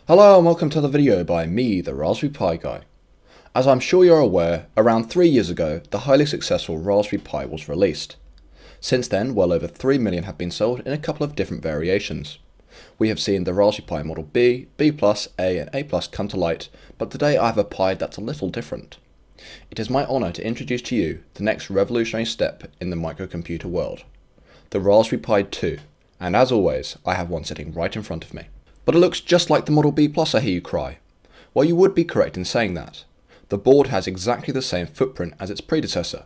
Hello and welcome to the video by me, the Raspberry Pi guy. As I'm sure you're aware, around 3 years ago, the highly successful Raspberry Pi was released. Since then, well over 3 million have been sold in a couple of different variations. We have seen the Raspberry Pi Model B, B+, A and A+, come to light, but today I have a Pi that's a little different. It is my honour to introduce to you the next revolutionary step in the microcomputer world, the Raspberry Pi 2, and as always, I have one sitting right in front of me. But it looks just like the Model B+, I hear you cry. Well, you would be correct in saying that. The board has exactly the same footprint as its predecessor.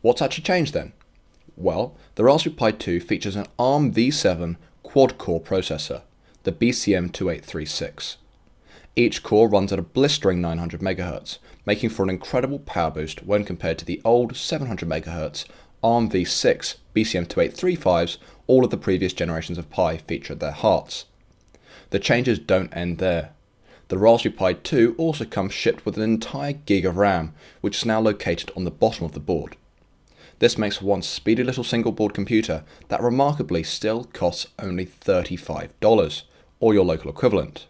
What's actually changed then? Well, the Raspberry Pi 2 features an ARM v7 quad-core processor, the BCM2836. Each core runs at a blistering 900 MHz, making for an incredible power boost when compared to the old 700 MHz ARM v6 BCM2835s all of the previous generations of Pi feature at their hearts. The changes don't end there. The Raspberry Pi 2 also comes shipped with an entire gig of RAM, which is now located on the bottom of the board. This makes for one speedy little single board computer that remarkably still costs only $35, or your local equivalent.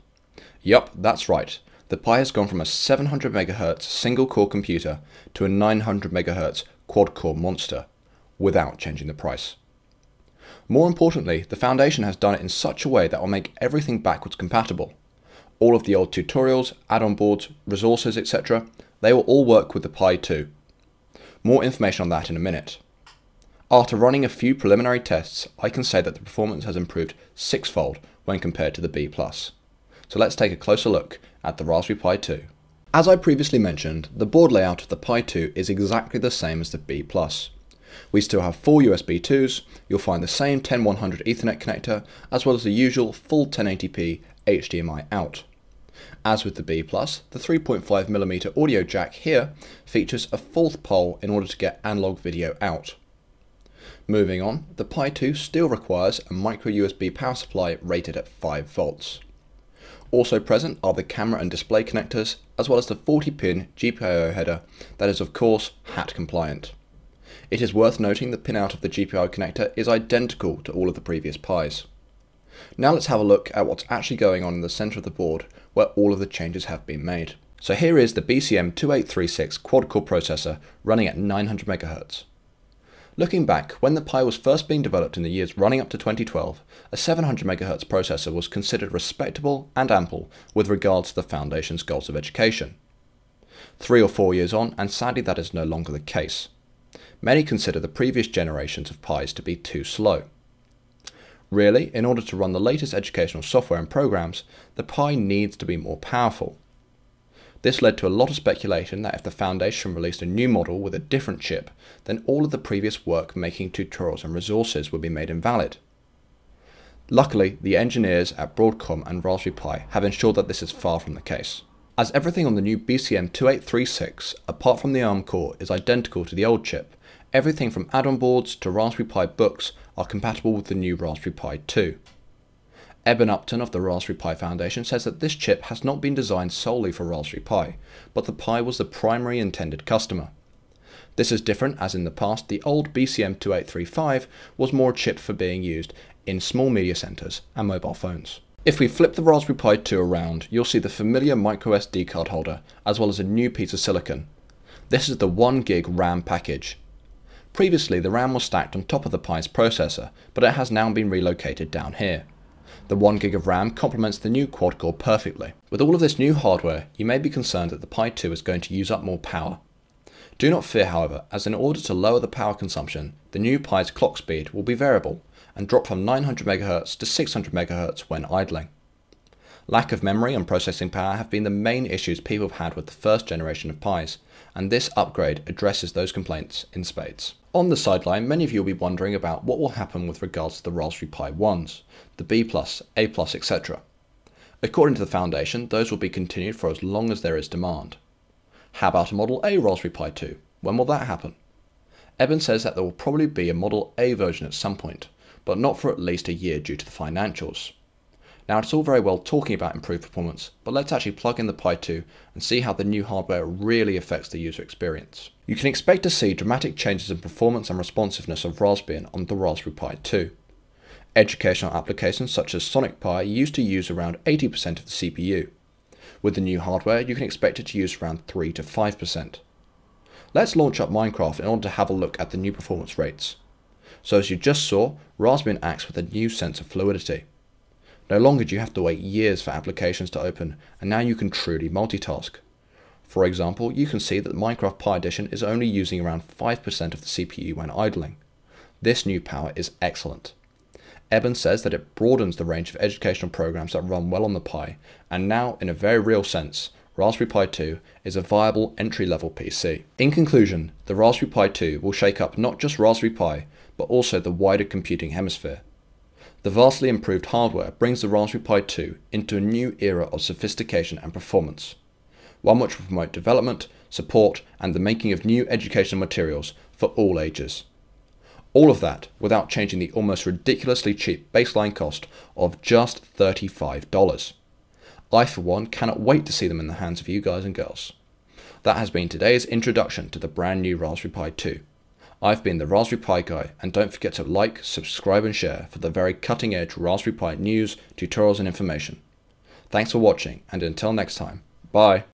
Yup, that's right. The Pi has gone from a 700 MHz single core computer to a 900 MHz quad core monster, without changing the price. More importantly, the Foundation has done it in such a way that will make everything backwards compatible. All of the old tutorials, add-on boards, resources, etc., they will all work with the Pi 2. More information on that in a minute. After running a few preliminary tests, I can say that the performance has improved sixfold when compared to the B+. So let's take a closer look at the Raspberry Pi 2. As I previously mentioned, the board layout of the Pi 2 is exactly the same as the B+. We still have 4 USB 2s, you'll find the same 10100 Ethernet connector, as well as the usual full 1080p HDMI out. As with the B+, the 3.5mm audio jack here features a fourth pole in order to get analog video out. Moving on, the Pi 2 still requires a micro USB power supply rated at 5 volts. Also present are the camera and display connectors, as well as the 40-pin GPIO header that is of course HAT compliant. It is worth noting the pinout of the GPIO connector is identical to all of the previous Pis. Now let's have a look at what's actually going on in the centre of the board where all of the changes have been made. So here is the BCM2836 quad-core processor running at 900 MHz. Looking back, when the Pi was first being developed in the years running up to 2012, a 700 MHz processor was considered respectable and ample with regards to the Foundation's goals of education. 3 or 4 years on, and sadly that is no longer the case. Many consider the previous generations of Pis to be too slow. Really, in order to run the latest educational software and programs, the Pi needs to be more powerful. This led to a lot of speculation that if the Foundation released a new model with a different chip, then all of the previous work making tutorials and resources would be made invalid. Luckily, the engineers at Broadcom and Raspberry Pi have ensured that this is far from the case, as everything on the new BCM2836, apart from the ARM core, is identical to the old chip. Everything from add-on boards to Raspberry Pi books are compatible with the new Raspberry Pi 2. Eben Upton of the Raspberry Pi Foundation says that this chip has not been designed solely for Raspberry Pi, but the Pi was the primary intended customer. This is different as in the past the old BCM2835 was more a chip for being used in small media centers and mobile phones. If we flip the Raspberry Pi 2 around, you'll see the familiar microSD card holder as well as a new piece of silicon. This is the 1 gig RAM package. Previously the RAM was stacked on top of the Pi's processor, but it has now been relocated down here. The 1 gig of RAM complements the new quad-core perfectly. With all of this new hardware, you may be concerned that the Pi 2 is going to use up more power. Do not fear however, as in order to lower the power consumption, the new Pi's clock speed will be variable and drop from 900 MHz to 600 MHz when idling. Lack of memory and processing power have been the main issues people have had with the first generation of Pis, and this upgrade addresses those complaints in spades. On the sideline, many of you will be wondering about what will happen with regards to the Raspberry Pi 1s, the B+, A+, etc. According to the Foundation, those will be continued for as long as there is demand. How about a Model A Raspberry Pi 2? When will that happen? Eben says that there will probably be a Model A version at some point, but not for at least a year due to the financials. Now it's all very well talking about improved performance, but let's actually plug in the Pi 2 and see how the new hardware really affects the user experience. You can expect to see dramatic changes in performance and responsiveness of Raspbian on the Raspberry Pi 2. Educational applications such as Sonic Pi used to use around 80% of the CPU. With the new hardware, you can expect it to use around 3 to 5%. Let's launch up Minecraft in order to have a look at the new performance rates. So as you just saw, Raspbian acts with a new sense of fluidity. No longer do you have to wait years for applications to open, and now you can truly multitask. For example, you can see that the Minecraft Pi Edition is only using around 5% of the CPU when idling. This new power is excellent. Eben says that it broadens the range of educational programs that run well on the Pi, and now, in a very real sense, Raspberry Pi 2 is a viable entry-level PC. In conclusion, the Raspberry Pi 2 will shake up not just Raspberry Pi, but also the wider computing hemisphere. The vastly improved hardware brings the Raspberry Pi 2 into a new era of sophistication and performance, one which will promote development, support, and the making of new educational materials for all ages. All of that without changing the almost ridiculously cheap baseline cost of just $35. I, for one, cannot wait to see them in the hands of you guys and girls. That has been today's introduction to the brand new Raspberry Pi 2. I've been the Raspberry Pi Guy, and don't forget to like, subscribe and share for the very cutting edge Raspberry Pi news, tutorials and information. Thanks for watching, and until next time, bye!